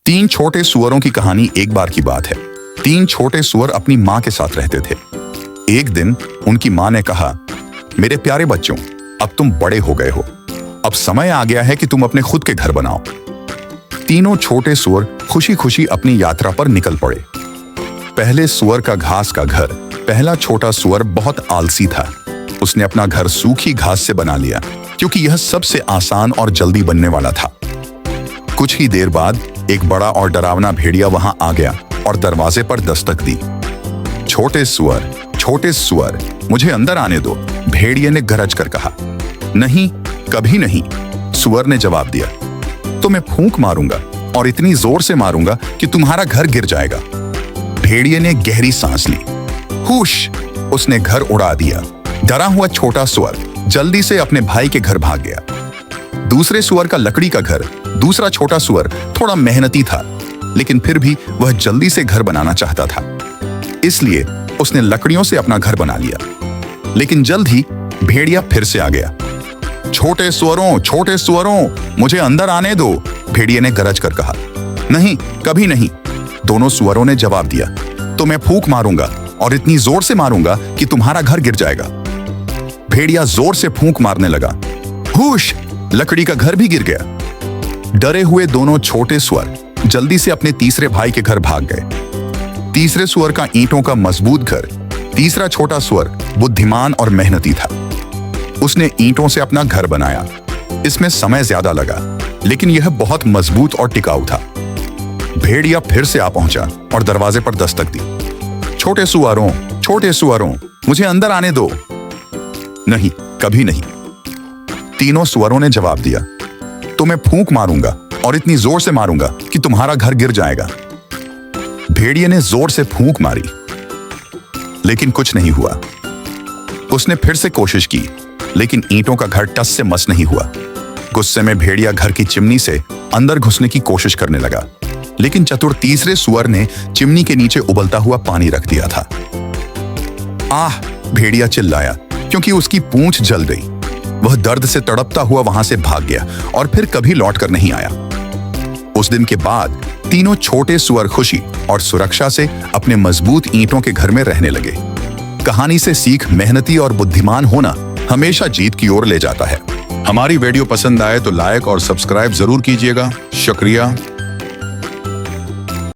तीन छोटे सुअरों की कहानी। एक बार की बात है, तीन छोटे सुअर अपनी माँ के साथ रहते थे। एक दिन उनकी माँ ने कहा, मेरे प्यारे बच्चों, अब तुम बड़े हो गए हो, अब समय आ गया है कि तुम अपने खुद के घर बनाओ। तीनों छोटे सुअर खुशी खुशी अपनी यात्रा पर निकल पड़े। पहले सुअर का घास का घर। पहला छोटा सुअर बहुत आलसी था। उसने अपना घर सूखी घास से बना लिया क्योंकि यह सबसे आसान और जल्दी बनने वाला था। कुछ ही देर बाद एक बड़ा और डरावना भेड़िया वहां आ गया और दरवाजे पर दस्तक दी। छोटे सुअर, मुझे अंदर आने दो, भेड़िए ने गरज कर कहा। नहीं, कभी नहीं, सुअर ने जवाब दिया। तो मैं फूंक मारूंगा और इतनी जोर से मारूंगा कि तुम्हारा घर गिर जाएगा। भेड़िए ने गहरी सांस ली। हुश, उसने घर उड़ा दिया। डरा हुआ छोटा सुअर जल्दी से अपने भाई के घर भाग गया। दूसरे सुअर का लकड़ी का घर। दूसरा छोटा सुअर थोड़ा मेहनती था, लेकिन फिर भी वह जल्दी से घर बनाना चाहता था, इसलिए उसने लकड़ियों से अपना घर बना लिया। लेकिन जल्द ही भेड़िया फिर से आ गया। छोटे सुअरों, मुझे अंदर आने दो, भेड़िए ने गरज कर कहा। नहीं, कभी नहीं, दोनों सुअरों ने जवाब दिया। तो मैं फूंक मारूंगा और इतनी जोर से मारूंगा कि तुम्हारा घर गिर जाएगा। भेड़िया जोर से फूंक मारने लगा। हुश, लकड़ी का घर भी गिर गया। डरे हुए दोनों छोटे सुअर जल्दी से अपने तीसरे भाई के घर भाग गए। तीसरे सुअर का ईंटों का मजबूत घर। तीसरा छोटा सुअर बुद्धिमान और मेहनती था। उसने ईंटों से अपना घर बनाया। इसमें समय ज्यादा लगा, लेकिन यह बहुत मजबूत और टिकाऊ था। भेड़िया फिर से आ पहुंचा और दरवाजे पर दस्तक दी। छोटे सुअरों, मुझे अंदर आने दो। नहीं, कभी नहीं, तीनों सुअरों ने जवाब दिया। तो मैं फूंक मारूंगा और इतनी जोर से मारूंगा कि तुम्हारा घर गिर जाएगा। भेड़िए ने जोर से फूंक मारी, लेकिन कुछ नहीं हुआ। उसने फिर से कोशिश की, लेकिन ईंटों का घर टस से मस नहीं हुआ। गुस्से में भेड़िया घर की चिमनी से अंदर घुसने की कोशिश करने लगा, लेकिन चतुर तीसरे सुअर ने चिमनी के नीचे उबलता हुआ पानी रख दिया था। आह, भेड़िया चिल्लाया क्योंकि उसकी पूंछ जल गई। वह दर्द से तड़पता हुआ वहां से भाग गया और फिर कभी लौटकर नहीं आया। उस दिन के बाद तीनों छोटे सुअर खुशी और सुरक्षा से अपने मजबूत ईंटों के घर में रहने लगे। कहानी से सीख, मेहनती और बुद्धिमान होना हमेशा जीत की ओर ले जाता है। हमारी वीडियो पसंद आए तो लाइक और सब्सक्राइब जरूर कीजिएगा। शुक्रिया।